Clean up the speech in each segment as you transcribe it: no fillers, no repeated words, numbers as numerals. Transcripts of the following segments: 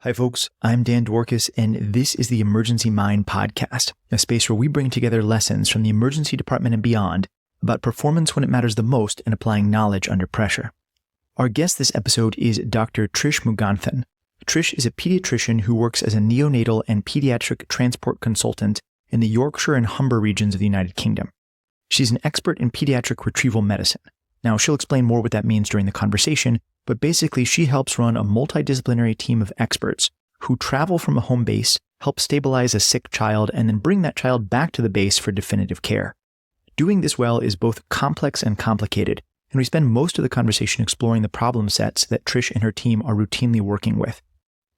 Hi, folks. I'm Dan Dworkis, and this is the Emergency Mind Podcast, a space where we bring together lessons from the emergency department and beyond about performance when it matters the most and applying knowledge under pressure. Our guest this episode is Dr. Trish Muganthan. Trish is a pediatrician who works as a neonatal and pediatric transport consultant in the Yorkshire and Humber regions of the United Kingdom. She's an expert in pediatric retrieval medicine. Now, she'll explain more what that means during the conversation, but basically she helps run a multidisciplinary team of experts who travel from a home base, help stabilize a sick child, and then bring that child back to the base for definitive care. Doing this well is both complex and complicated, and we spend most of the conversation exploring the problem sets that Trish and her team are routinely working with.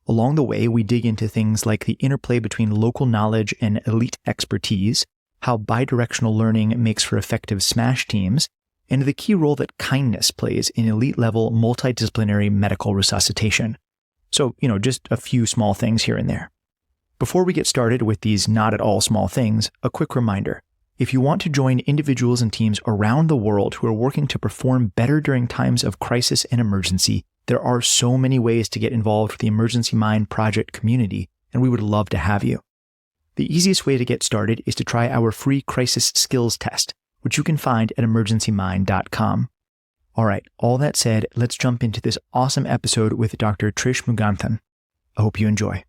Along the way, we dig into things like the interplay between local knowledge and elite expertise, how bidirectional learning makes for effective SMASH teams, and the key role that kindness plays in elite-level multidisciplinary medical resuscitation. So, just a few small things here and there. Before we get started with these not at all small things, a quick reminder. If you want to join individuals and teams around the world who are working to perform better during times of crisis and emergency, there are so many ways to get involved with the Emergency Mind Project community, and we would love to have you. The easiest way to get started is to try our free crisis skills test, which you can find at emergencymind.com. All right, all that said, let's jump into this awesome episode with Dr. Trish Muganthan. I hope you enjoy.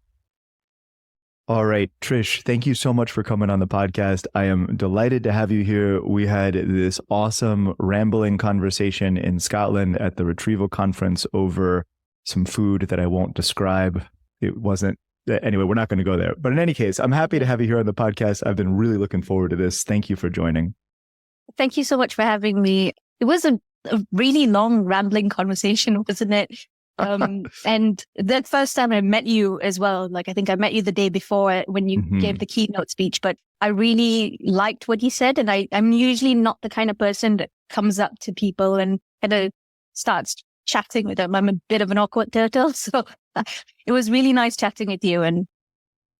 All right, Trish, thank you so much for coming on the podcast. I am delighted to have you here. We had this awesome rambling conversation in Scotland at the Retrieval conference over some food that I won't describe. It wasn't, anyway, we're not going to go there. But in any case, I'm happy to have you here on the podcast. I've been really looking forward to this. Thank you for joining. Thank you so much for having me. It was a really long, rambling conversation, wasn't it? And the first time I met you as well, I think I met you the day before when you gave the keynote speech, but I really liked what you said. And I'm usually not the kind of person that comes up to people and kind of starts chatting with them. I'm a bit of an awkward turtle. So it was really nice chatting with you. And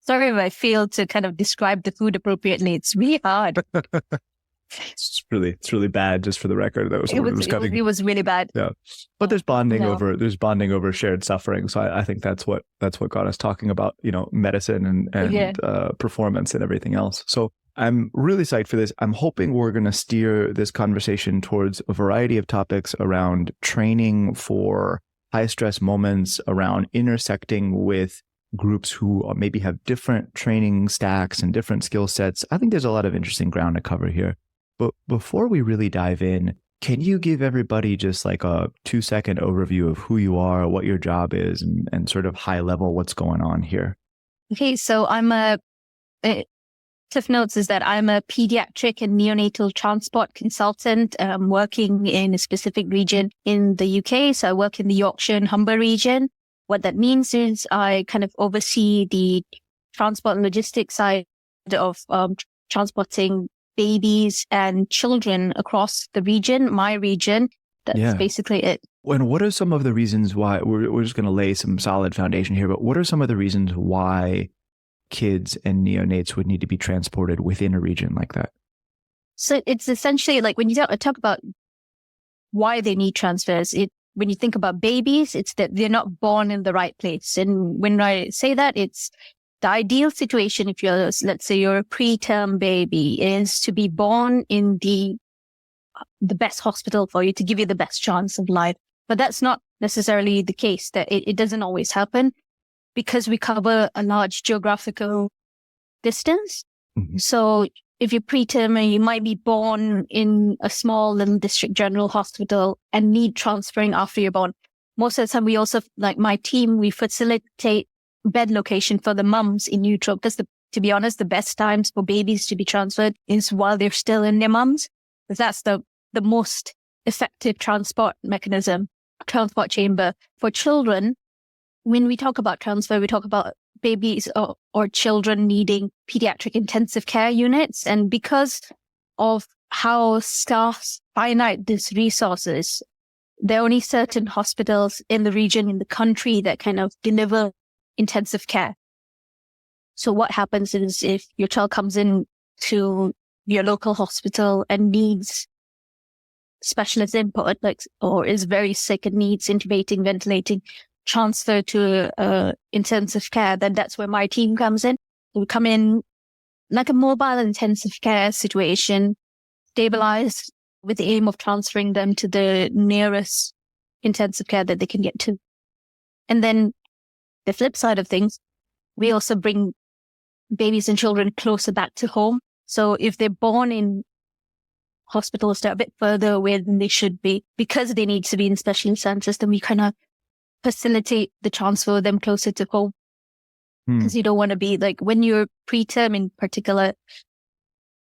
sorry if I failed to kind of describe the food appropriately. It's really hard. It's really bad, just for the record. It was really bad. Yeah, but there's bonding over shared suffering. So I think that's what got us talking about, medicine and performance and everything else. So I'm really psyched for this. I'm hoping we're going to steer this conversation towards a variety of topics around training for high stress moments, around intersecting with groups who maybe have different training stacks and different skill sets. I think there's a lot of interesting ground to cover here. But before we really dive in, can you give everybody just like a 2-second overview of who you are, what your job is, and sort of high level what's going on here? Okay, so Cliff Notes is that I'm a pediatric and neonatal transport consultant working in a specific region in the UK. So I work in the Yorkshire and Humber region. What that means is I kind of oversee the transport and logistics side of transporting babies and children across the region, my region. That's basically it. And what are some of the reasons why, we're just going to lay some solid foundation here, but what are some of the reasons why kids and neonates would need to be transported within a region like that? So it's essentially like when you talk about why they need transfers, when you think about babies, it's that they're not born in the right place. And when I say that, it's the ideal situation, if let's say you're a preterm baby, is to be born in the best hospital for you, to give you the best chance of life. But that's not necessarily the case. That it doesn't always happen because we cover a large geographical distance. Mm-hmm. So if you're preterm, you might be born in a small little district general hospital and need transferring after you're born. Most of the time, we also, like my team, we facilitate bed location for the mums in utero, because to be honest, the best times for babies to be transferred is while they're still in their mums, because that's the most effective transport mechanism, transport chamber. For children, when we talk about transfer, we talk about babies or children needing pediatric intensive care units. And because of how scarce, finite this resource is, there are only certain hospitals in the region, in the country, that kind of deliver intensive care. So what happens is if your child comes in to your local hospital and needs specialist input, or is very sick and needs intubating, ventilating transfer to intensive care, then that's where my team comes in. We come in like a mobile intensive care situation, stabilized with the aim of transferring them to the nearest intensive care that they can get to. And then the flip side of things, we also bring babies and children closer back to home. So if they're born in hospitals that are a bit further away than they should be, because they need to be in special centers, then we kind of facilitate the transfer of them closer to home. Because you don't want to be like, when you're preterm in particular,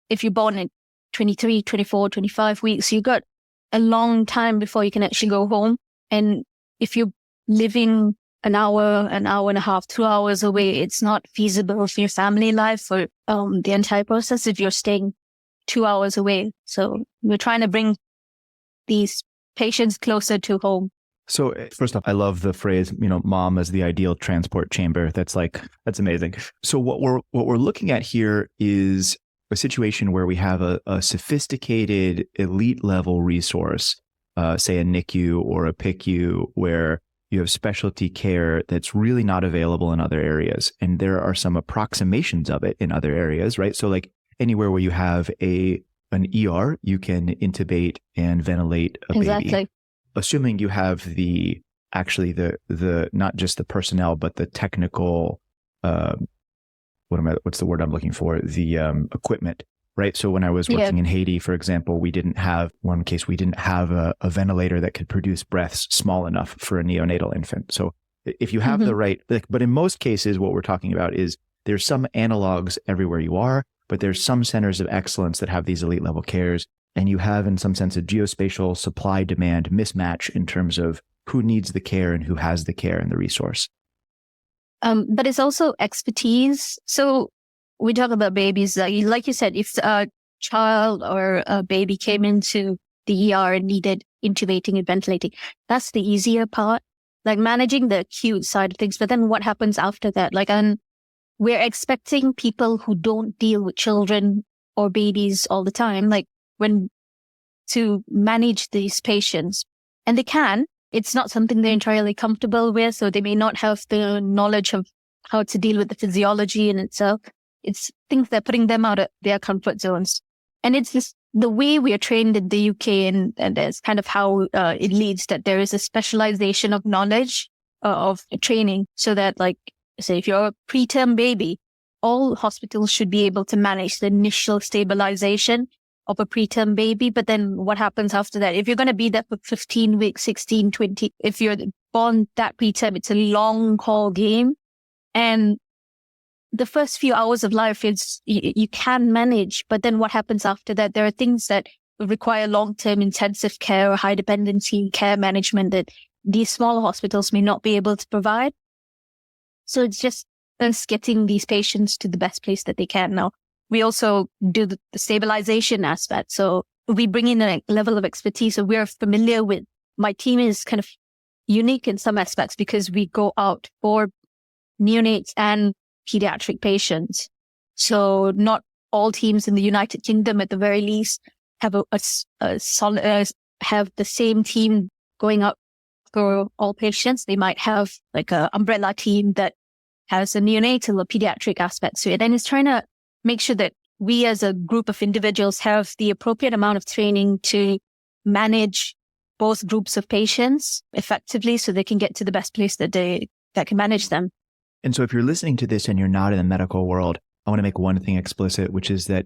if you're born in 23, 24, 25 weeks, you got a long time before you can actually go home. And if you're living an hour and a half, 2 hours away, it's not feasible for your family life for the entire process if you're staying 2 hours away. So we're trying to bring these patients closer to home. So first off, I love the phrase, mom as the ideal transport chamber. That's amazing. So what we're looking at here is a situation where we have a sophisticated elite level resource, say a NICU or a PICU, where you have specialty care that's really not available in other areas. And there are some approximations of it in other areas, right? So like anywhere where you have an ER, you can intubate and ventilate a baby. Assuming you have the not just the personnel, but the technical, what's the word I'm looking for? The equipment, right? So when I was working in Haiti, for example, we didn't have a ventilator that could produce breaths small enough for a neonatal infant. So if you have the right, but in most cases, what we're talking about is there's some analogs everywhere you are, but there's some centers of excellence that have these elite level cares. And you have, in some sense, a geospatial supply-demand mismatch in terms of who needs the care and who has the care and the resource. But it's also expertise. So we talk about babies. Like you said, if a child or a baby came into the ER and needed intubating and ventilating, that's the easier part, like managing the acute side of things. But then what happens after that? And we're expecting people who don't deal with children or babies all the time, to manage these patients. And they can. It's not something they're entirely comfortable with, so they may not have the knowledge of how to deal with the physiology in itself. It's things that are putting them out of their comfort zones. And it's just the way we are trained in the UK, and that's kind of how it leads, that there is a specialization of knowledge of training, so that, say, if you're a preterm baby, all hospitals should be able to manage the initial stabilization of a preterm baby. But then what happens after that? If you're going to be there for 15 weeks, 16, 20, if you're born that preterm, it's a long haul game. And the first few hours of life is you can manage, but then what happens after that? There are things that require long-term intensive care or high dependency care management that these small hospitals may not be able to provide. So it's just us getting these patients to the best place that they can. Now, we also do the stabilization aspect. So we bring in a level of expertise. So we're familiar with, my team is kind of unique in some aspects because we go out for neonates and pediatric patients. So not all teams in the United Kingdom, at the very least, have have the same team going out for all patients. They might have like an umbrella team that has a neonatal or pediatric aspect to it. And it's trying to make sure that we as a group of individuals have the appropriate amount of training to manage both groups of patients effectively so they can get to the best place that can manage them. And so if you're listening to this and you're not in the medical world, I want to make one thing explicit, which is that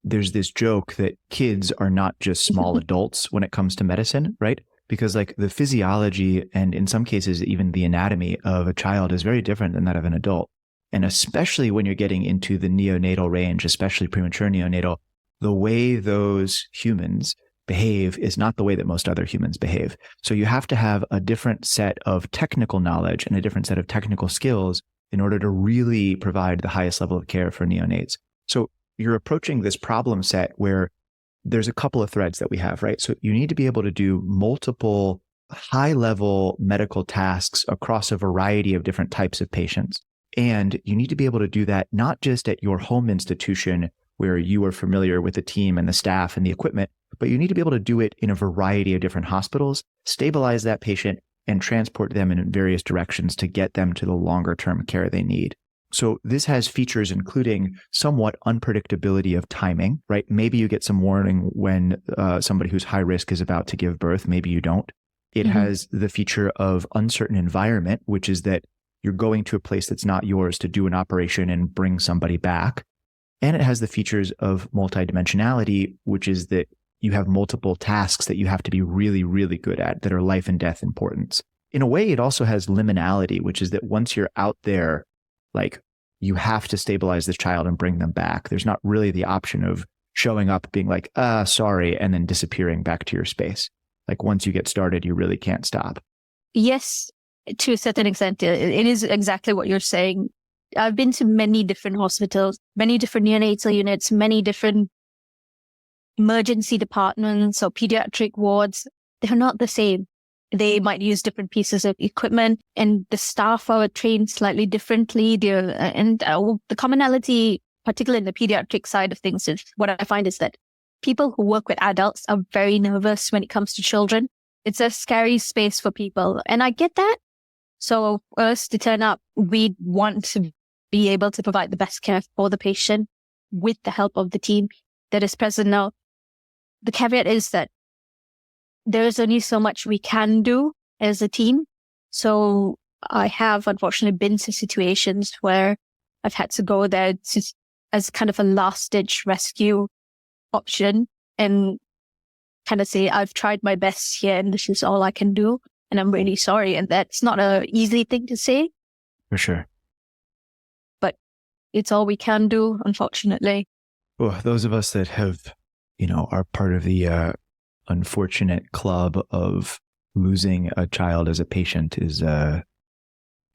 there's this joke that kids are not just small adults when it comes to medicine, right? Because the physiology and in some cases even the anatomy of a child is very different than that of an adult. And especially when you're getting into the neonatal range, especially premature neonatal, the way those humans behave is not the way that most other humans behave. So you have to have a different set of technical knowledge and a different set of technical skills in order to really provide the highest level of care for neonates. So you're approaching this problem set where there's a couple of threads that we have, right? So you need to be able to do multiple high-level medical tasks across a variety of different types of patients. And you need to be able to do that not just at your home institution where you are familiar with the team and the staff and the equipment, but you need to be able to do it in a variety of different hospitals, stabilize that patient, and transport them in various directions to get them to the longer term care they need. So this has features including somewhat unpredictability of timing, right? Maybe you get some warning when somebody who's high risk is about to give birth. Maybe you don't. It has the feature of uncertain environment, which is that you're going to a place that's not yours to do an operation and bring somebody back. And it has the features of multidimensionality, which is that you have multiple tasks that you have to be really, really good at that are life and death importance. In a way, it also has liminality, which is that once you're out there, like you have to stabilize this child and bring them back. There's not really the option of showing up, being like, sorry, and then disappearing back to your space. Like once you get started, you really can't stop. Yes, to a certain extent, it is exactly what you're saying. I've been to many different hospitals, many different neonatal units, many different emergency departments or pediatric wards. They're not the same. They might use different pieces of equipment, and the staff are trained slightly differently. The commonality, particularly in the pediatric side of things, is what I find is that people who work with adults are very nervous when it comes to children. It's a scary space for people, and I get that. So for us to turn up, we want to be able to provide the best care for the patient with the help of the team that is present now. The caveat is that there is only so much we can do as a team. So I have unfortunately been to situations where I've had to go there as kind of a last-ditch rescue option and kind of say, I've tried my best here and this is all I can do. And I'm really sorry. And that's not an easy thing to say. For sure. But it's all we can do, unfortunately. Well, those of us that have, are part of the unfortunate club of losing a child as a patient is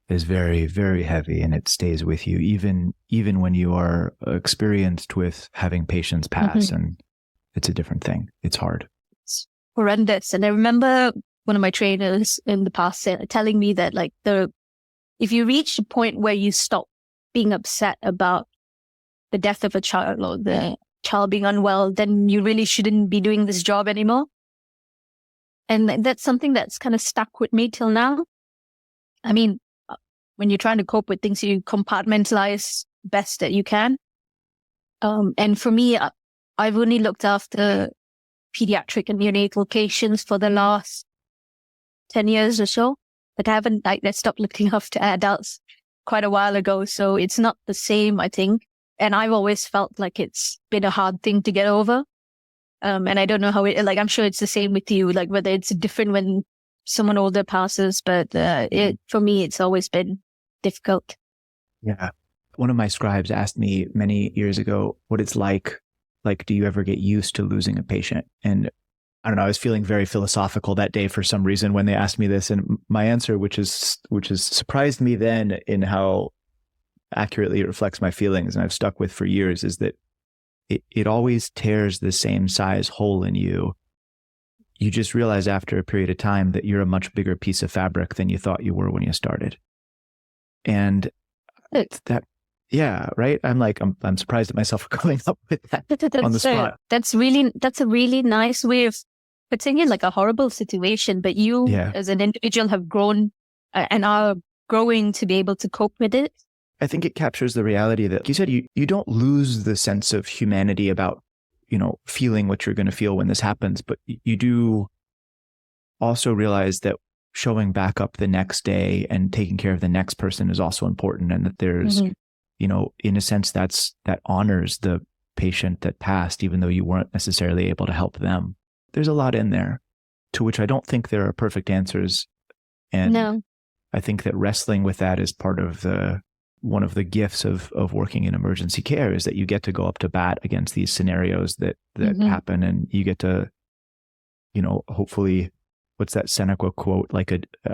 very, very heavy, and it stays with you even when you are experienced with having patients pass, and it's a different thing. It's hard. It's horrendous. And I remember one of my trainers in the past telling me that if you reach a point where you stop being upset about the death of a child or the child being unwell, then you really shouldn't be doing this job anymore. And that's something that's kind of stuck with me till now. I mean, when you're trying to cope with things, you compartmentalize best that you can. And for me, I've only looked after pediatric and neonatal patients for the last 10 years or so, but I haven't, I stopped looking after adults quite a while ago. So it's not the same, I think. And I've always felt like it's been a hard thing to get over. And I don't know how I'm sure it's the same with you, like whether it's different when someone older passes, but for me, it's always been difficult. Yeah. One of my scribes asked me many years ago what it's like, do you ever get used to losing a patient? And I don't know, I was feeling very philosophical that day for some reason when they asked me this. And my answer, which has surprised me then in how accurately it reflects my feelings and I've stuck with for years, is that it always tears the same size hole in you. You just realize after a period of time that you're a much bigger piece of fabric than you thought you were when you started. And that, yeah, right. I'm surprised at myself for coming up with that on the spot. That's a really nice way of putting it, like a horrible situation, but you as an individual have grown and are growing to be able to cope with it. I think it captures the reality that you said you don't lose the sense of humanity about, feeling what you're going to feel when this happens, but you do also realize that showing back up the next day and taking care of the next person is also important. And that there's, in a sense, that honors the patient that passed, even though you weren't necessarily able to help them. There's a lot in there to which I don't think there are perfect answers. And no. I think that wrestling with that is part of one of the gifts of working in emergency care, is that you get to go up to bat against these scenarios that happen, and you get to, hopefully, what's that Seneca quote? Like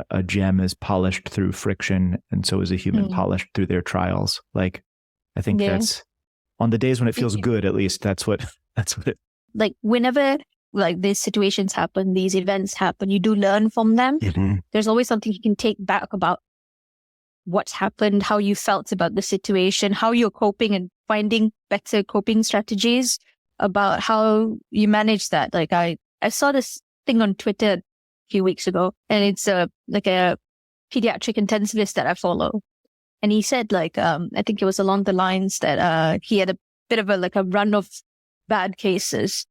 a gem is polished through friction, and so is a human polished through their trials. Like, I think that's on the days when it feels good, at least that's what it. Like whenever these situations happen, these events happen, you do learn from them. There's always something you can take back about what's happened, how you felt about the situation, how you're coping and finding better coping strategies about how you manage that. Like I saw this thing on Twitter few weeks ago, and it's like a pediatric intensivist that I follow. And he said I think it was along the lines that he had a bit of a run of bad cases.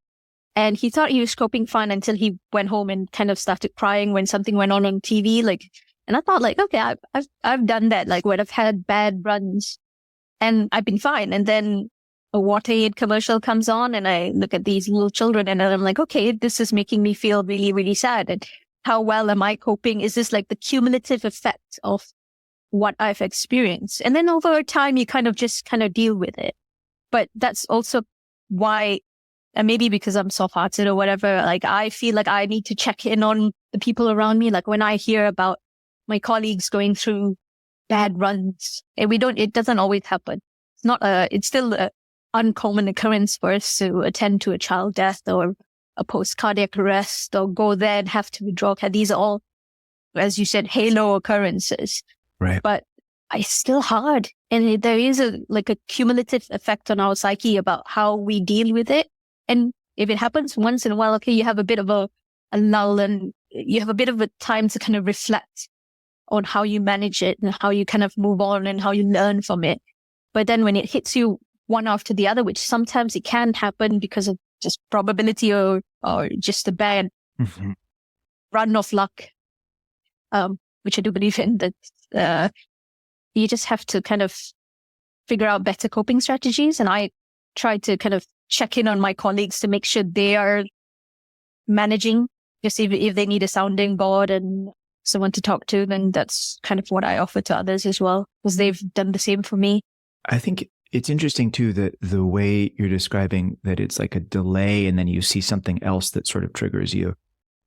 And he thought he was coping fine until he went home and kind of started crying when something went on TV. And I thought okay, I've done that, when I've had bad runs and I've been fine. And then a WaterAid commercial comes on and I look at these little children and I'm like, okay, this is making me feel really, really sad. And how well am I coping? Is this the cumulative effect of what I've experienced? And then over time, you kind of deal with it. But that's also why, and maybe because I'm soft-hearted or whatever, I feel like I need to check in on the people around me. When I hear about my colleagues going through bad runs, and it doesn't always happen. It's still an uncommon occurrence for us to attend to a child death or a post-cardiac arrest or go there and have to withdraw. These are all, as you said, halo occurrences. Right. But it's still hard. And there is a cumulative effect on our psyche about how we deal with it. And if it happens once in a while, okay, you have a bit of a lull and you have a bit of a time to kind of reflect on how you manage it and how you kind of move on and how you learn from it. But then when it hits you one after the other, which sometimes it can happen because of just probability or just a bad run of luck, which I do believe in, that you just have to kind of figure out better coping strategies. And I try to kind of check in on my colleagues to make sure they are managing, just if they need a sounding board and someone to talk to, then that's kind of what I offer to others as well, because they've done the same for me. I think it's interesting too, that the way you're describing that it's like a delay and then you see something else that sort of triggers you.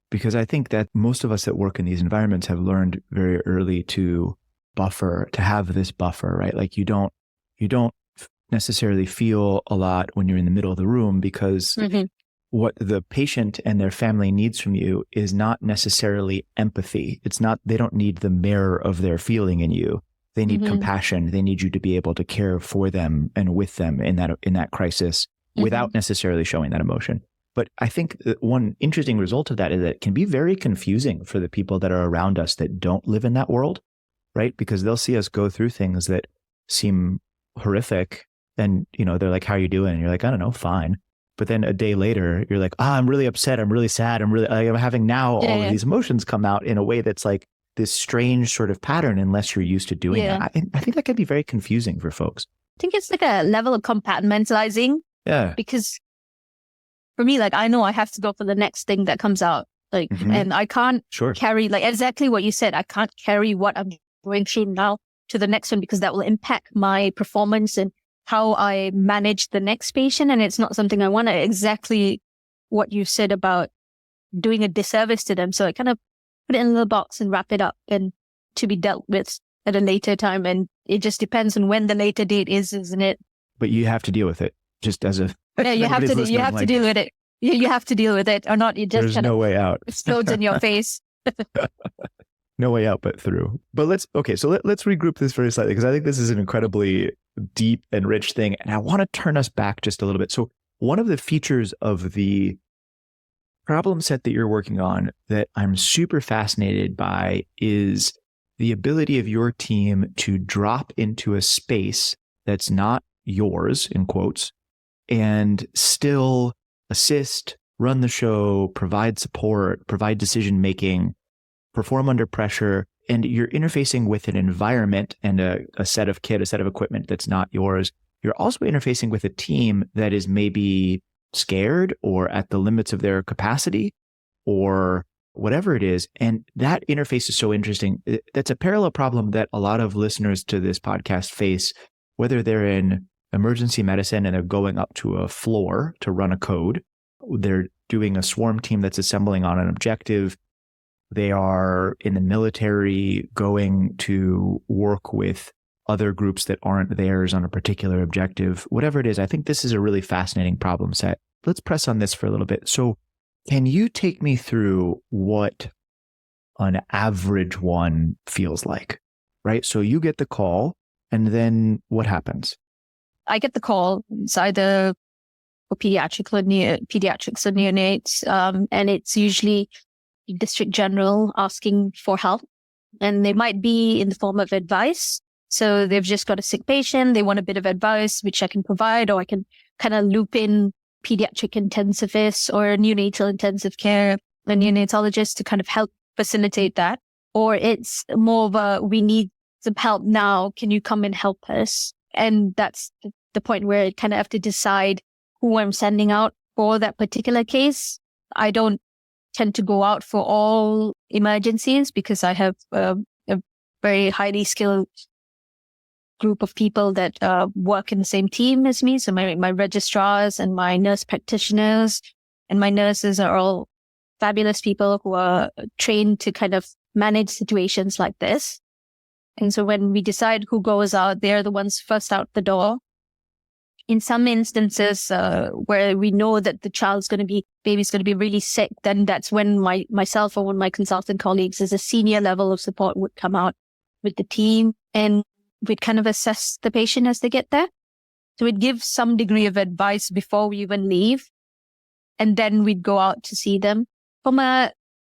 Because I think that most of us that work in these environments have learned very early to buffer, to have this buffer, right? You don't necessarily feel a lot when you're in the middle of the room, because what the patient and their family needs from you is not necessarily empathy. They don't need the mirror of their feeling in you. They need compassion. They need you to be able to care for them and with them in that crisis without necessarily showing that emotion. But I think that one interesting result of that is that it can be very confusing for the people that are around us that don't live in that world, right? Because they'll see us go through things that seem horrific and, they're like, how are you doing? And you're like, I don't know, fine. But then a day later, you're like, I'm really upset. I'm really sad. I'm having now all of these emotions come out in a way that's like this strange sort of pattern unless you're used to doing it. I think that can be very confusing for folks. I think it's like a level of compartmentalizing. Yeah. Because for me, I know I have to go for the next thing that comes out. And I can't carry, exactly what you said. I can't carry what I'm going through now to the next one, because that will impact my performance and how I manage the next patient. And it's not something I want to, exactly what you said about doing a disservice to them. So I kind of put it in a little box and wrap it up and to be dealt with at a later time. And it just depends on when the later date is, isn't it? But you have to deal with it just as a... Yeah, you have to deal with it. You have to deal with it, or not. You just there's no way out. Explodes in your face. No way out but through. But let's regroup this very slightly, because I think this is an incredibly deep and rich thing. And I want to turn us back just a little bit. So one of the features of the problem set that you're working on that I'm super fascinated by is the ability of your team to drop into a space that's not yours, in quotes, and still assist, run the show, provide support, provide decision-making, perform under pressure, and you're interfacing with an environment and a set of kit, a set of equipment that's not yours. You're also interfacing with a team that is maybe scared or at the limits of their capacity or whatever it is. And that interface is so interesting. That's a parallel problem that a lot of listeners to this podcast face, whether they're in emergency medicine and they're going up to a floor to run a code, they're doing a swarm team that's assembling on an objective, they are in the military going to work with other groups that aren't theirs on a particular objective, whatever it is. I think this is a really fascinating problem set. Let's press on this for a little bit. So can you take me through what an average one feels like, right? So you get the call and then what happens? I get the call. It's either for pediatrics or neonates. And it's usually district general asking for help, and they might be in the form of advice. So they've just got a sick patient. They want a bit of advice, which I can provide, or I can kind of loop in pediatric intensivist or neonatal intensive care, a neonatologist to kind of help facilitate that. Or it's more of a, we need some help now. Can you come and help us? And that's the point where I kind of have to decide who I'm sending out for that particular case. I don't tend to go out for all emergencies because I have a very highly skilled group of people that work in the same team as me. So my registrars and my nurse practitioners and my nurses are all fabulous people who are trained to kind of manage situations like this. And so when we decide who goes out, they're the ones first out the door. In some instances where we know that the baby's going to be really sick, then that's when myself or one of my consultant colleagues as a senior level of support would come out with the team, and we'd kind of assess the patient as they get there. So we'd give some degree of advice before we even leave, and then we'd go out to see them. From a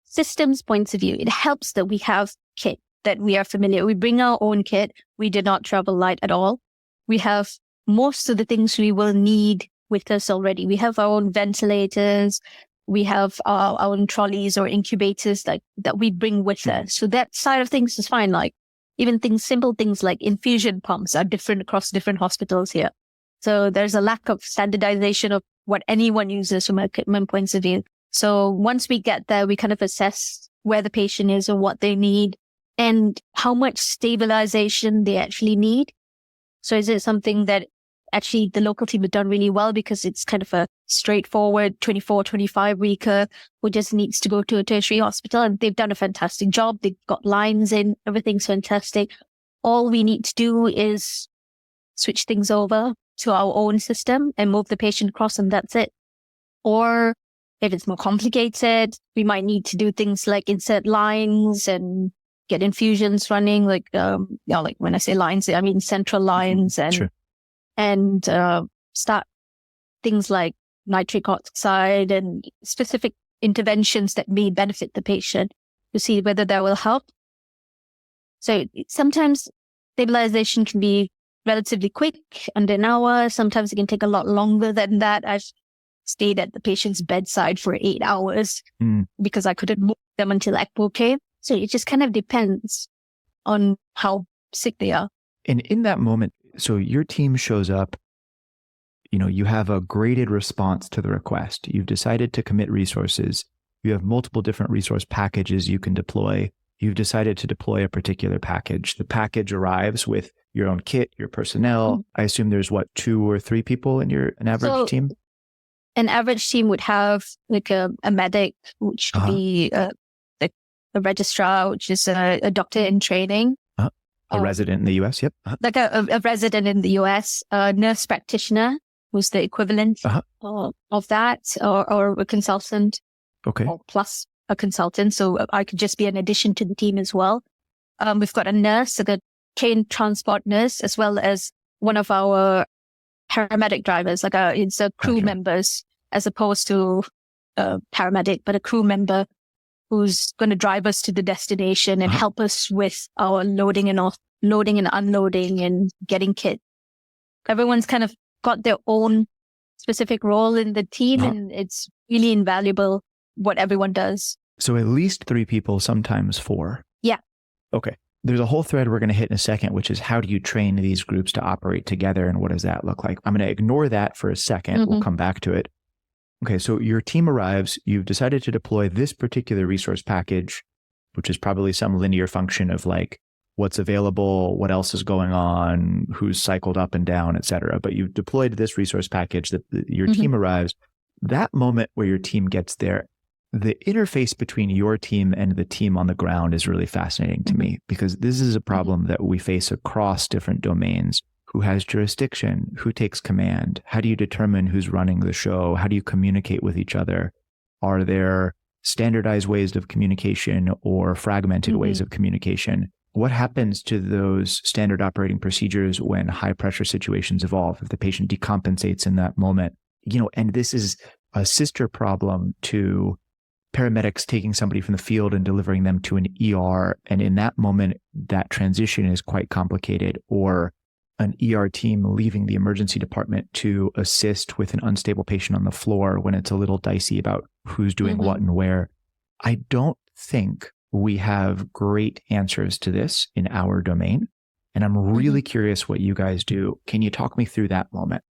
systems point of view, it helps that we have kit that we are familiar. We bring our own kit. We did not travel light at all. We have most of the things we will need with us already. We have our own ventilators. We have our own trolleys or incubators that we bring with us. So that side of things is fine. Like even simple things like infusion pumps are different across different hospitals here. So there's a lack of standardization of what anyone uses from a equipment point of view. So once we get there, we kind of assess where the patient is and what they need and how much stabilization they actually need. So is it something that actually the local team have done really well because it's kind of a straightforward 24, 25 weeker who just needs to go to a tertiary hospital, and they've done a fantastic job. They've got lines in, everything's fantastic. All we need to do is switch things over to our own system and move the patient across, and that's it. Or if it's more complicated, we might need to do things like insert lines and get infusions running. Like when I say lines, I mean central lines and Sure. and start things like nitric oxide and specific interventions that may benefit the patient to see whether that will help. So sometimes stabilization can be relatively quick, under an hour. Sometimes it can take a lot longer than that. I've stayed at the patient's bedside for 8 hours because I couldn't move them until ECMO came. So it just kind of depends on how sick they are. And in that moment, so your team shows up, you have a graded response to the request. You've decided to commit resources. You have multiple different resource packages you can deploy. You've decided to deploy a particular package. The package arrives with your own kit, your personnel. I assume there's 2 or 3 people in an average team? An average team would have like a medic, which could be a registrar, which is a doctor in training. A resident in the US, yep. Like a resident in the US, a nurse practitioner who's the equivalent of that, or a consultant. Okay. Or plus a consultant. So I could just be an addition to the team as well. We've got a nurse, a trained transport nurse, as well as one of our paramedic drivers, it's a crew members as opposed to a paramedic, but a crew member who's going to drive us to the destination and help us with our loading and unloading and getting kit. Everyone's kind of got their own specific role in the team, and it's really invaluable what everyone does. So at least 3 people, sometimes 4. Yeah. Okay. There's a whole thread we're going to hit in a second, which is how do you train these groups to operate together and what does that look like? I'm going to ignore that for a second. We'll come back to it. Okay, so your team arrives. You've decided to deploy this particular resource package, which is probably some linear function of like what's available, what else is going on, who's cycled up and down, et cetera. But you've deployed this resource package that your team arrives. That moment where your team gets there, the interface between your team and the team on the ground is really fascinating to me, because this is a problem that we face across different domains. Who has jurisdiction? Who takes command? How do you determine who's running the show? How do you communicate with each other? Are there standardized ways of communication or fragmented ways of communication? What happens to those standard operating procedures when high pressure situations evolve? If the patient decompensates in that moment, and this is a sister problem to paramedics taking somebody from the field and delivering them to an ER. And in that moment, that transition is quite complicated, or an ER team leaving the emergency department to assist with an unstable patient on the floor when it's a little dicey about who's doing what and where. I don't think we have great answers to this in our domain. And I'm really curious what you guys do. Can you talk me through that moment?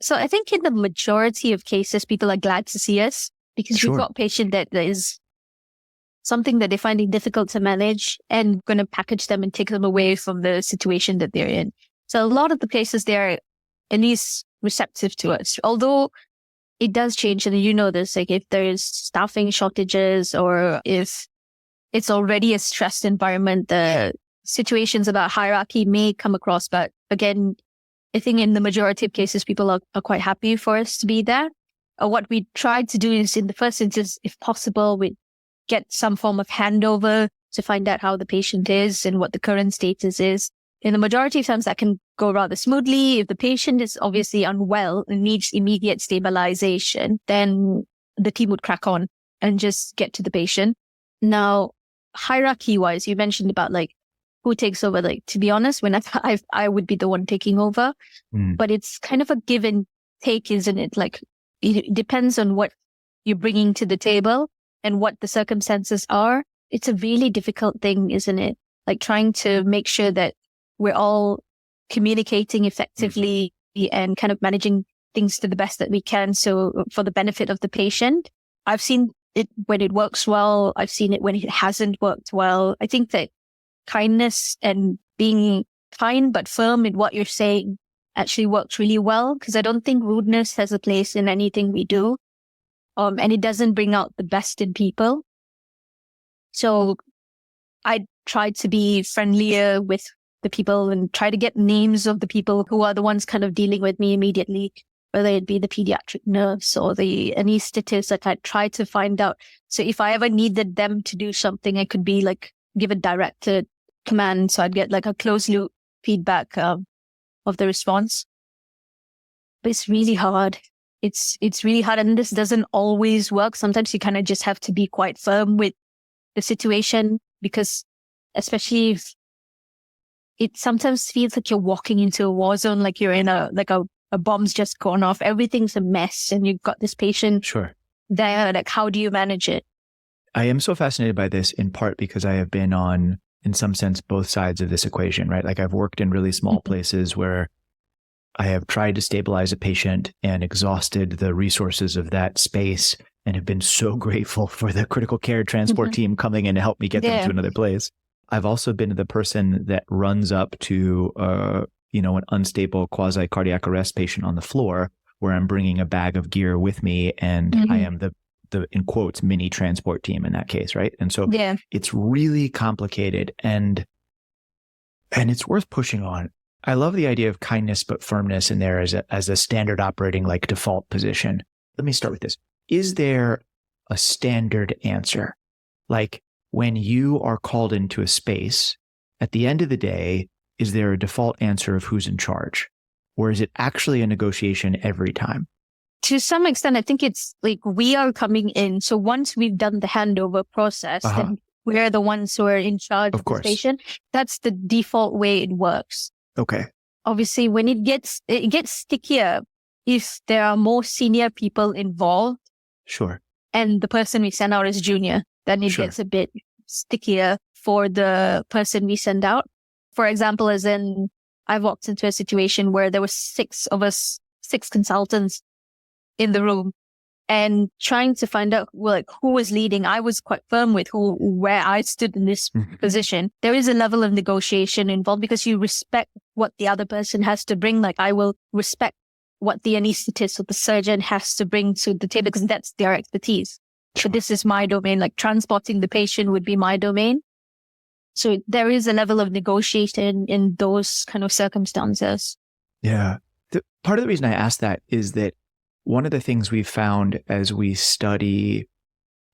So I think in the majority of cases, people are glad to see us because we've got a patient that is something that they're finding difficult to manage and going to package them and take them away from the situation that they're in. So a lot of the cases, they're at least receptive to us, although it does change. And you know this, like if there's staffing shortages or if it's already a stressed environment, the situations about hierarchy may come across. But again, I think in the majority of cases, people are quite happy for us to be there. What we tried to do is in the first instance, if possible, we get some form of handover to find out how the patient is and what the current status is. In the majority of times that can go rather smoothly. If the patient is obviously unwell and needs immediate stabilization, then the team would crack on and just get to the patient. Now, hierarchy wise, you mentioned about like who takes over. Like, to be honest, when I would be the one taking over, but it's kind of a give and take, isn't it? Like, it depends on what you're bringing to the table and what the circumstances are. It's a really difficult thing, isn't it? Like trying to make sure that we're all communicating effectively and kind of managing things to the best that we can. So for the benefit of the patient, I've seen it when it works well. I've seen it when it hasn't worked well. I think that kindness and being kind but firm in what you're saying actually works really well, because I don't think rudeness has a place in anything we do. And it doesn't bring out the best in people. So I try to be friendlier with the people and try to get names of the people who are the ones kind of dealing with me immediately, whether it be the pediatric nurse or the anesthetist. Like I try to find out. So if I ever needed them to do something, I could be like, give a directed command. So I'd get like a closed loop feedback of the response. But it's really hard. It's really hard. And this doesn't always work. Sometimes you kind of just have to be quite firm with the situation, because especially if it sometimes feels like you're walking into a war zone, like you're in a bomb's just gone off. Everything's a mess and you've got this patient there. Like, how do you manage it? I am so fascinated by this in part because I have been on, in some sense, both sides of this equation, right? Like I've worked in really small places where I have tried to stabilize a patient and exhausted the resources of that space and have been so grateful for the critical care transport team coming in to help me get them to another place. I've also been the person that runs up to, an unstable quasi-cardiac arrest patient on the floor where I'm bringing a bag of gear with me and I am the in quotes, mini transport team in that case, right? And so it's really complicated and it's worth pushing on. I love the idea of kindness but firmness in there as a standard operating like default position. Let me start with this. Is there a standard answer? Like when you are called into a space, at the end of the day, is there a default answer of who's in charge? Or is it actually a negotiation every time? To some extent, I think it's like we are coming in. So once we've done the handover process, then we're the ones who are in charge of the station. That's the default way it works. Okay. Obviously, when it gets stickier if there are more senior people involved. Sure. And the person we send out is junior, then it gets a bit stickier for the person we send out. For example, as in I walked into a situation where there were 6 of us, 6 consultants in the room, and trying to find out who was leading. I was quite firm with where I stood in this position. There is a level of negotiation involved because you respect what the other person has to bring. Like I will respect what the anesthetist or the surgeon has to bring to the table because that's their expertise. But this is my domain. Like transporting the patient would be my domain. So there is a level of negotiation in those kind of circumstances. Yeah. Part of the reason I asked that is that one of the things we've found as we study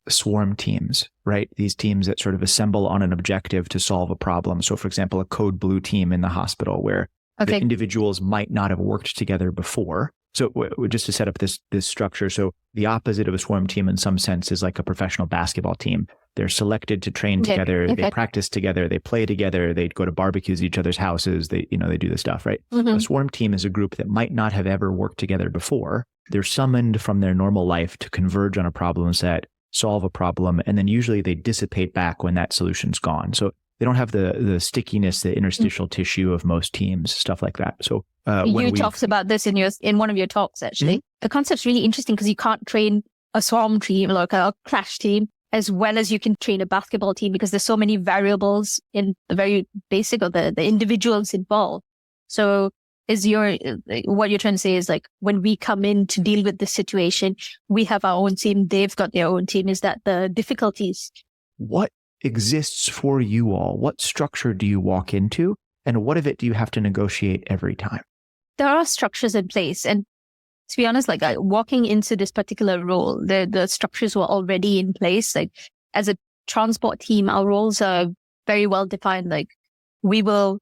swarm teams, right? These teams that sort of assemble on an objective to solve a problem. So for example, a code blue team in the hospital where the individuals might not have worked together before, So just to set up this structure, so the opposite of a swarm team in some sense is like a professional basketball team. They're selected to train together. Okay. They practice together. They play together. They go to barbecues at each other's houses. They do the stuff, right? Mm-hmm. A swarm team is a group that might not have ever worked together before. They're summoned from their normal life to converge on a problem set, solve a problem, and then usually they dissipate back when that solution's gone. So they don't have the stickiness, the interstitial tissue of most teams, stuff like that. So you talked about this in one of your talks, actually. Mm-hmm. The concept's really interesting because you can't train a swarm team, like a crash team, as well as you can train a basketball team because there's so many variables in the very basic of the individuals involved. So what you're trying to say is like when we come in to deal with this situation, we have our own team, they've got their own team. Is that the difficulties? What exists for you all? What structure do you walk into? And what of it do you have to negotiate every time? There are structures in place. And to be honest, like walking into this particular role, the structures were already in place. Like as a transport team, our roles are very well defined. Like we will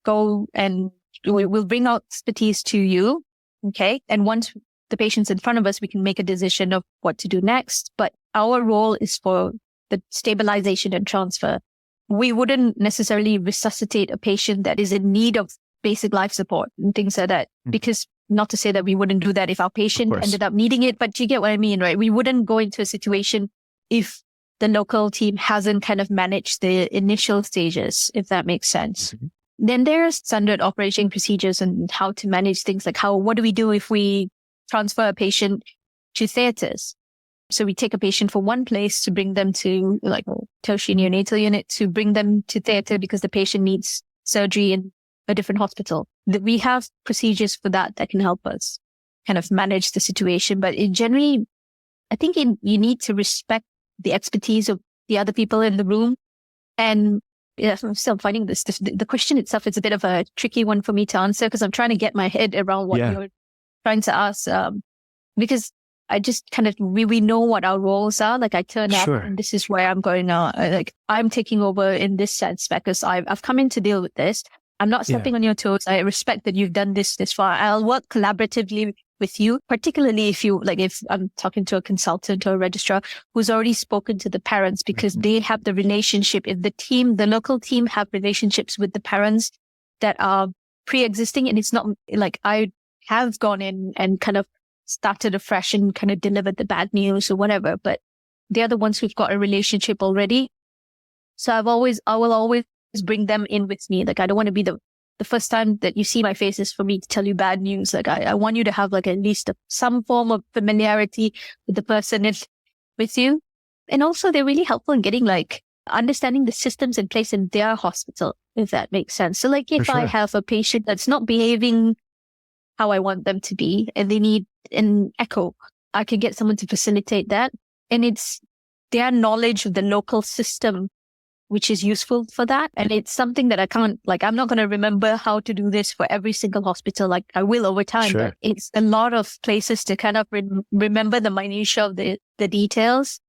go and we'll bring out expertise to you. Okay. And once the patient's in front of us, we can make a decision of what to do next. But our role is for the stabilization and transfer. We wouldn't necessarily resuscitate a patient that is in need of basic life support and things like that, because not to say that we wouldn't do that if our patient ended up needing it, but you get what I mean, right? We wouldn't go into a situation if the local team hasn't kind of managed the initial stages, if that makes sense. Mm-hmm. Then there's standard operating procedures and how to manage things like what do we do if we transfer a patient to theaters? So we take a patient from one place to bring them to like a tertiary neonatal unit to bring them to theater because the patient needs surgery in a different hospital. We have procedures for that can help us kind of manage the situation. But generally, I think you need to respect the expertise of the other people in the room. And yeah, I'm still finding this. The question itself is a bit of a tricky one for me to answer because I'm trying to get my head around what you're trying to ask. Because I just kind of, we know what our roles are. Like I turn up and this is where I'm going now. Like I'm taking over in this sense because I've come in to deal with this. I'm not stepping on your toes. I respect that you've done this far. I'll work collaboratively with you, particularly if I'm talking to a consultant or a registrar who's already spoken to the parents because they have the relationship. If the local team have relationships with the parents that are pre-existing, and it's not like I have gone in and kind of started afresh and kind of delivered the bad news or whatever, but they're the ones who've got a relationship already. So I will always bring them in with me. Like I don't want to be the first time that you see my face is for me to tell you bad news. Like I want you to have like at least some form of familiarity with the person with you. And also they're really helpful in getting like understanding the systems in place in their hospital, if that makes sense. So like if I have a patient that's not behaving how I want them to be and they need an echo, I can get someone to facilitate that. And it's their knowledge of the local system which is useful for that. And it's something that I'm not going to remember how to do this for every single hospital. Like I will over time, but it's a lot of places to kind of remember the minutiae of the details.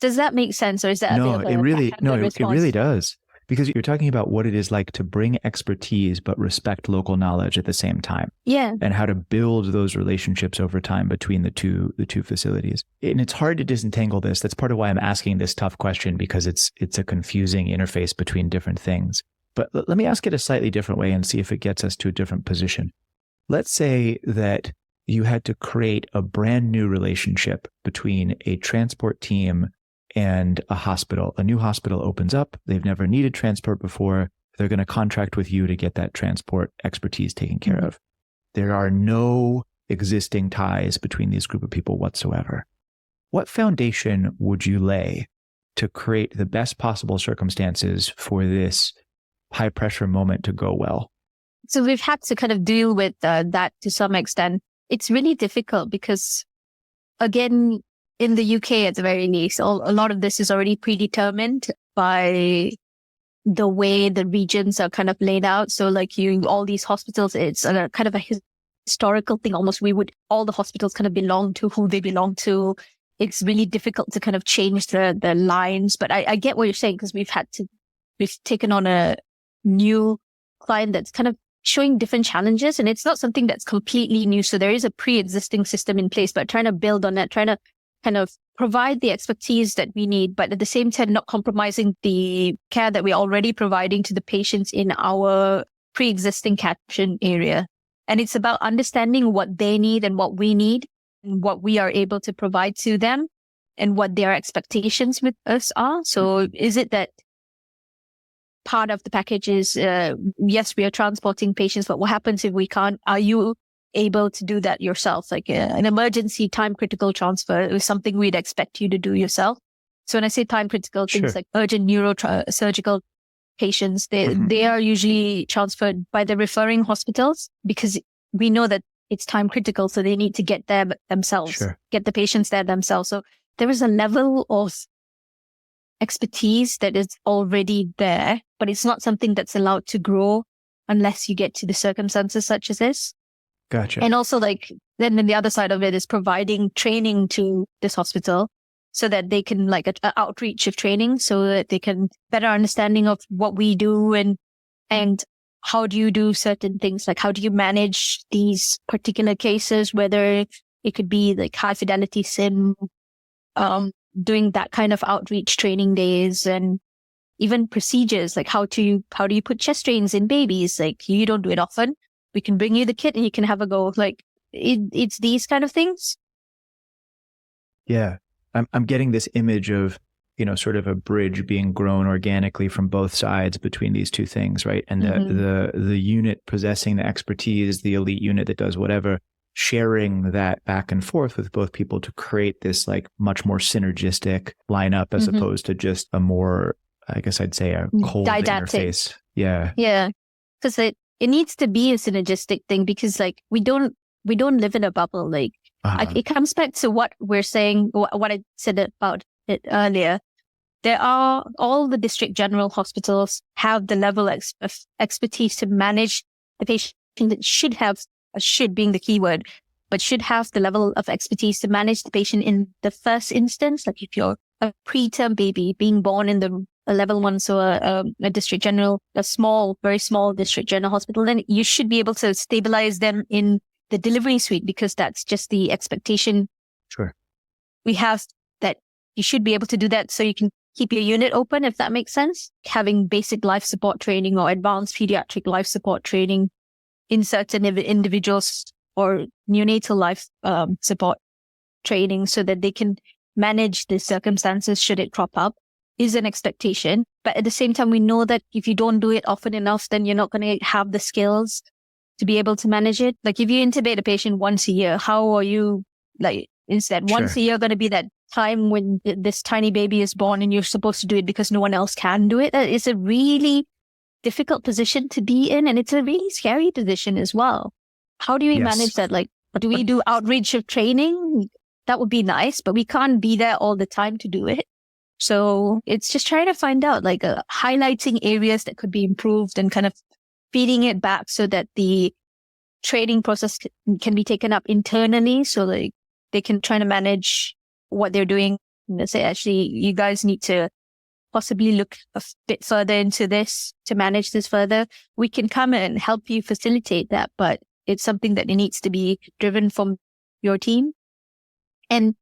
Does that make sense? Or is that it really does. Because you're talking about what it is like to bring expertise, but respect local knowledge at the same time. Yeah. And how to build those relationships over time between the two facilities. And it's hard to disentangle this. That's part of why I'm asking this tough question, because it's a confusing interface between different things. But let me ask it a slightly different way and see if it gets us to a different position. Let's say that you had to create a brand new relationship between a transport team and a hospital. A new hospital opens up. They've never needed transport before. They're going to contract with you to get that transport expertise taken care of. There are no existing ties between these group of people whatsoever. What foundation would you lay to create the best possible circumstances for this high pressure moment to go well? So we've had to kind of deal with that to some extent. It's really difficult because, again, in the UK, at the very least, a lot of this is already predetermined by the way the regions are kind of laid out. So like all these hospitals, it's a kind of a historical thing. Almost all the hospitals kind of belong to who they belong to. It's really difficult to kind of change the lines. But I get what you're saying because we've taken on a new client that's kind of showing different challenges, and it's not something that's completely new. So there is a pre-existing system in place, but trying to build on that, trying to kind of provide the expertise that we need, but at the same time, not compromising the care that we're already providing to the patients in our pre-existing catchment area. And it's about understanding what they need and what we need and what we are able to provide to them and what their expectations with us are. So is it that part of the package is, yes, we are transporting patients, but what happens if we can't? Are you able to do that yourself? Like an emergency time critical transfer is something we'd expect you to do yourself. So when I say time critical, things like urgent neurosurgical patients, they are usually transferred by the referring hospitals because we know that it's time critical. So they need to get there themselves, get the patients there themselves. So there is a level of expertise that is already there, but it's not something that's allowed to grow unless you get to the circumstances such as this. Gotcha. And also then the other side of it is providing training to this hospital so that they can an outreach of training so that they can better understanding of what we do and how do you do certain things? Like how do you manage these particular cases, whether it could be like high fidelity sim, doing that kind of outreach training days and even procedures, like how do you put chest drains in babies? Like you don't do it often. We can bring you the kit and you can have a go. Like it's these kind of things. Yeah. I'm getting this image of, sort of a bridge being grown organically from both sides between these two things, right? And the unit possessing the expertise, the elite unit that does whatever, sharing that back and forth with both people to create this like much more synergistic lineup as opposed to just a more, I guess I'd say, a cold didactic interface. Yeah. Yeah. Because it needs to be a synergistic thing because like we don't live in a bubble. Like it comes back to what we're saying, what I said about it earlier. There are all the district general hospitals have the level of expertise to manage the patient that should being the key word, but should have the level of expertise to manage the patient in the first instance. Like if you're a preterm baby being born in a level 1, so a district general, very small district general hospital, then you should be able to stabilize them in the delivery suite because that's just the expectation. Sure. We have that you should be able to do that so you can keep your unit open, if that makes sense. Having basic life support training or advanced pediatric life support training in certain individuals or neonatal life support training so that they can manage the circumstances should it crop up is an expectation. But at the same time, we know that if you don't do it often enough, then you're not going to have the skills to be able to manage it. Like if you intubate a patient once a year, how are you instead once a year going to be that time when this tiny baby is born and you're supposed to do it because no one else can do it? That is a really difficult position to be in. And it's a really scary position as well. How do we manage that? Like, do we do outreach of training? That would be nice, but we can't be there all the time to do it. So it's just trying to find out highlighting areas that could be improved and kind of feeding it back so that the training process can be taken up internally. So like they can try to manage what they're doing. And say, actually, you guys need to possibly look a bit further into this to manage this further. We can come and help you facilitate that, but it's something that it needs to be driven from your team. And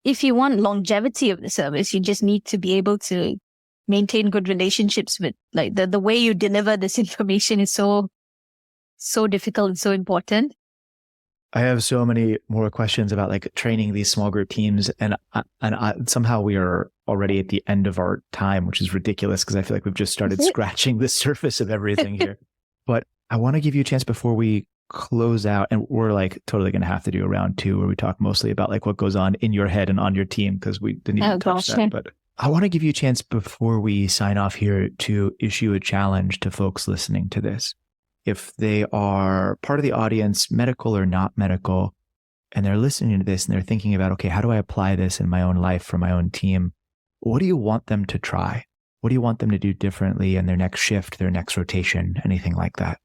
if you want longevity of the service, you just need to be able to maintain good relationships with like the way you deliver this information is so difficult and so important. I have so many more questions about like training these small group teams, and somehow we are already at the end of our time, which is ridiculous because I feel like we've just started scratching the surface of everything here. But I want to give you a chance before we close out, and we're like totally going to have to do a round 2 where we talk mostly about like what goes on in your head and on your team because we didn't even touch that. But I want to give you a chance before we sign off here to issue a challenge to folks listening to this. If they are part of the audience, medical or not medical, and they're listening to this and they're thinking about, okay, how do I apply this in my own life for my own team? What do you want them to try? What do you want them to do differently in their next shift, their next rotation, anything like that?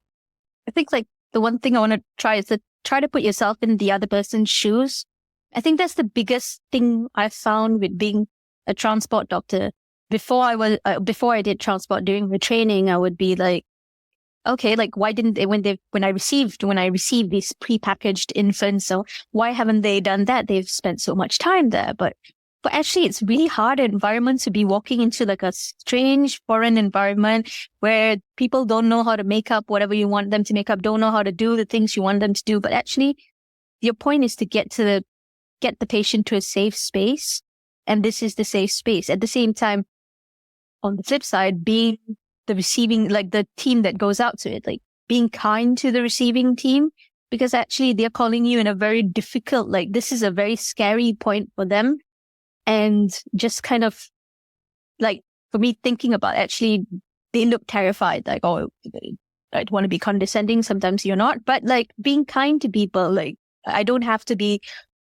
I think like the one thing I want to try is to try to put yourself in the other person's shoes. I think that's the biggest thing I found with being a transport doctor. Before I did transport during the training, I would be like, okay, like why didn't they, when I received these prepackaged infants, so why haven't they done that? They've spent so much time there. But actually it's really hard environment to be walking into, like a strange foreign environment where people don't know how to make up whatever you want them to make up, don't know how to do the things you want them to do. But actually your point is to get the patient to a safe space. And this is the safe space. At the same time, on the flip side, being the receiving, like the team that goes out to it, like being kind to the receiving team, because actually they're calling you in a very difficult, like this is a very scary point for them. And just kind of like, for me, thinking about actually, they look terrified, like, oh, I don't want to be condescending. Sometimes you're not, but like being kind to people, like I don't have to be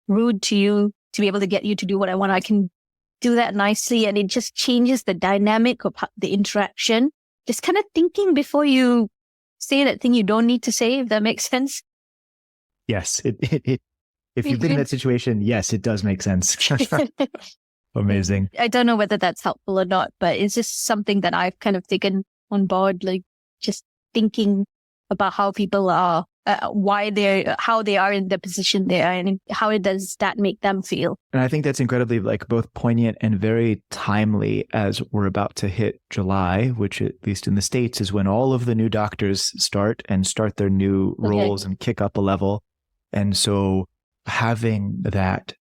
rude to you to be able to get you to do what I want. I can do that nicely. And it just changes the dynamic of the interaction. Just kind of thinking before you say that thing you don't need to say, if that makes sense. Yes. If you've been in that situation, yes, it does make sense. Amazing. I don't know whether that's helpful or not, but it's just something that I've kind of taken on board, like just thinking about how people are, how they are in the position they are, and how does that make them feel. And I think that's incredibly like both poignant and very timely as we're about to hit July, which at least in the States is when all of the new doctors start their new roles and kick up a level. And so having that,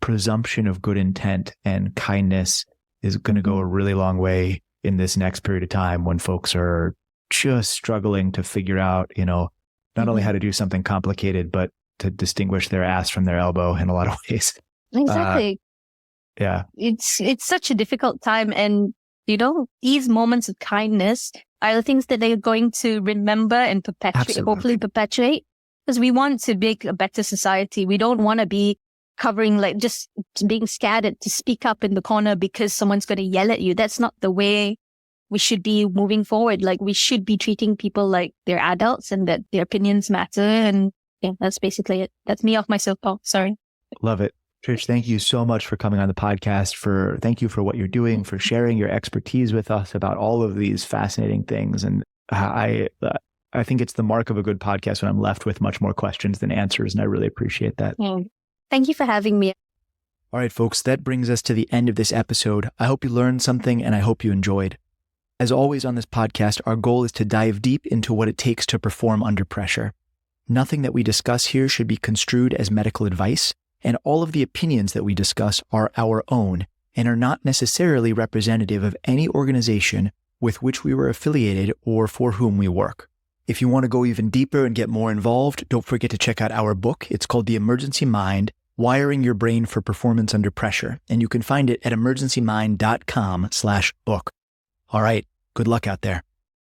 presumption of good intent and kindness is going to go a really long way in this next period of time when folks are just struggling to figure out, not only how to do something complicated, but to distinguish their ass from their elbow in a lot of ways. Exactly. Yeah. It's such a difficult time. And, these moments of kindness are the things that they're going to remember and hopefully perpetuate. Because we want to make a better society. We don't want to be covering, like just being scared to speak up in the corner because someone's going to yell at you. That's not the way we should be moving forward. Like we should be treating people like they're adults and that their opinions matter. And yeah, that's basically it. That's me off my soapbox. Sorry. Love it. Trish, thank you so much for coming on the podcast. Thank you for what you're doing, for sharing your expertise with us about all of these fascinating things. And I think it's the mark of a good podcast when I'm left with much more questions than answers. And I really appreciate that. Thank you for having me. All right, folks, that brings us to the end of this episode. I hope you learned something and I hope you enjoyed. As always on this podcast, our goal is to dive deep into what it takes to perform under pressure. Nothing that we discuss here should be construed as medical advice, and all of the opinions that we discuss are our own and are not necessarily representative of any organization with which we were affiliated or for whom we work. If you want to go even deeper and get more involved, don't forget to check out our book. It's called The Emergency Mind: Wiring Your Brain for Performance Under Pressure, and you can find it at emergencymind.com/book. All right, good luck out there.